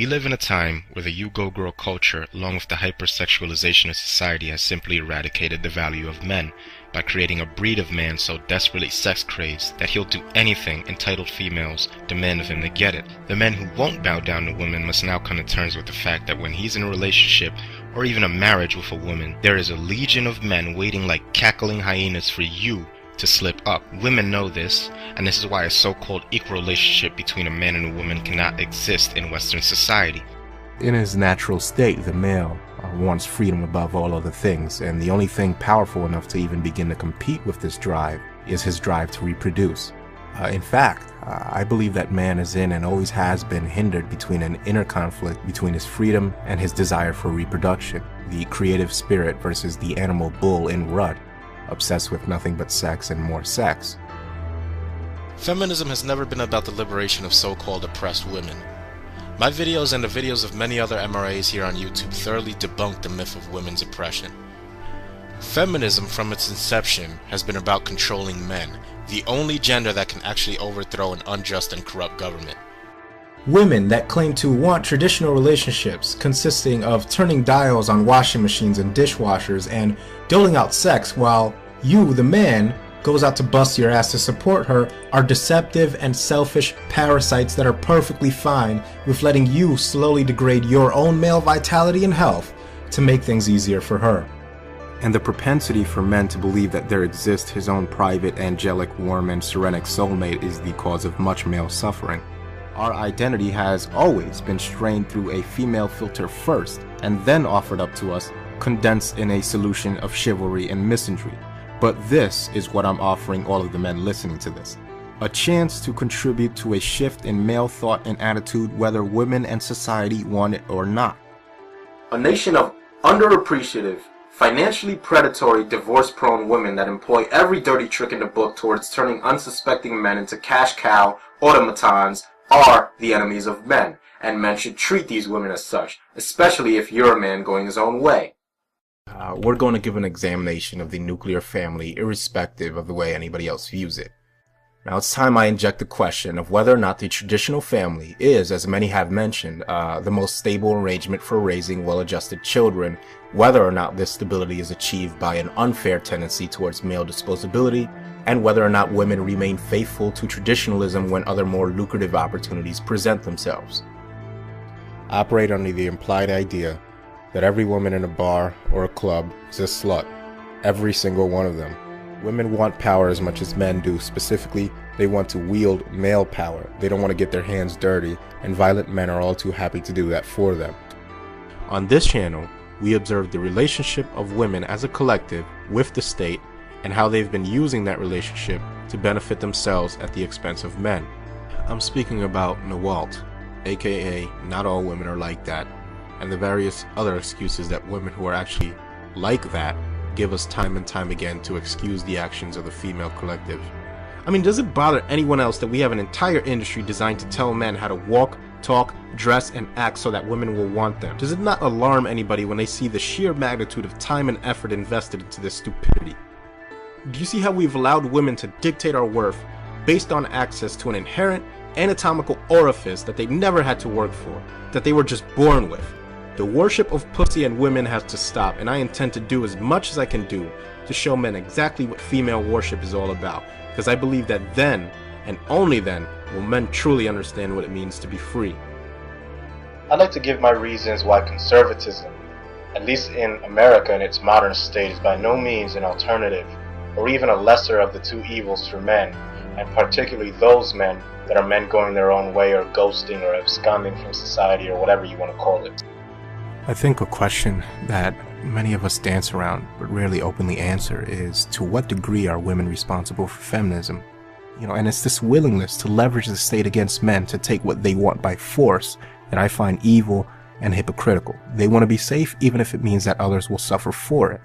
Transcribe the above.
We live in a time where the you-go-girl culture, along with the hypersexualization of society, has simply eradicated the value of men by creating a breed of man so desperately sex-crazed that he'll do anything entitled females demand of him to get it. The men who won't bow down to women must now come to terms with the fact that when he's in a relationship or even a marriage with a woman, there is a legion of men waiting like cackling hyenas for you to slip up. Women know this, and this is why a so-called equal relationship between a man and a woman cannot exist in Western society. In his natural state, the male wants freedom above all other things, and the only thing powerful enough to even begin to compete with this drive is his drive to reproduce. In fact, I believe that man is in and always has been hindered between an inner conflict between his freedom and his desire for reproduction, the creative spirit versus the animal bull in rut, obsessed with nothing but sex and more sex. Feminism has never been about the liberation of so-called oppressed women. My videos and the videos of many other MRAs here on YouTube thoroughly debunk the myth of women's oppression. Feminism from its inception has been about controlling men, the only gender that can actually overthrow an unjust and corrupt government. Women that claim to want traditional relationships consisting of turning dials on washing machines and dishwashers and doling out sex while you, the man, goes out to bust your ass to support her are deceptive and selfish parasites that are perfectly fine with letting you slowly degrade your own male vitality and health to make things easier for her. And the propensity for men to believe that there exists his own private, angelic, warm, and serenic soulmate is the cause of much male suffering. Our identity has always been strained through a female filter first, and then offered up to us, condensed in a solution of chivalry and misandry. But this is what I'm offering all of the men listening to this. A chance to contribute to a shift in male thought and attitude whether women and society want it or not. A nation of underappreciative, financially predatory, divorce-prone women that employ every dirty trick in the book towards turning unsuspecting men into cash cow automatons are the enemies of men, and men should treat these women as such, especially if you're a man going his own way. We're going to give an examination of the nuclear family irrespective of the way anybody else views it. Now it's time I inject the question of whether or not the traditional family is, as many have mentioned, the most stable arrangement for raising well-adjusted children, whether or not this stability is achieved by an unfair tendency towards male disposability, and whether or not women remain faithful to traditionalism when other more lucrative opportunities present themselves. Operate under the implied idea that every woman in a bar or a club is a slut, every single one of them. Women want power as much as men do. Specifically, they want to wield male power. They don't want to get their hands dirty, and violent men are all too happy to do that for them. On this channel, we observe the relationship of women as a collective with the state and how they've been using that relationship to benefit themselves at the expense of men. I'm speaking about Nawalt, aka not all women are like that, and the various other excuses that women who are actually like that give us time and time again to excuse the actions of the female collective. I mean, does it bother anyone else that we have an entire industry designed to tell men how to walk, talk, dress, and act so that women will want them? Does it not alarm anybody when they see the sheer magnitude of time and effort invested into this stupidity? Do you see how we've allowed women to dictate our worth based on access to an inherent anatomical orifice that they never had to work for, that they were just born with? The worship of pussy and women has to stop, and I intend to do as much as I can do to show men exactly what female worship is all about, because I believe that then, and only then, will men truly understand what it means to be free. I'd like to give my reasons why conservatism, at least in America in its modern state, is by no means an alternative, or even a lesser of the two evils for men, and particularly those men that are men going their own way or ghosting or absconding from society or whatever you want to call it. I think a question that many of us dance around but rarely openly answer is, to what degree are women responsible for feminism? And it's this willingness to leverage the state against men to take what they want by force that I find evil and hypocritical. They want to be safe even if it means that others will suffer for it.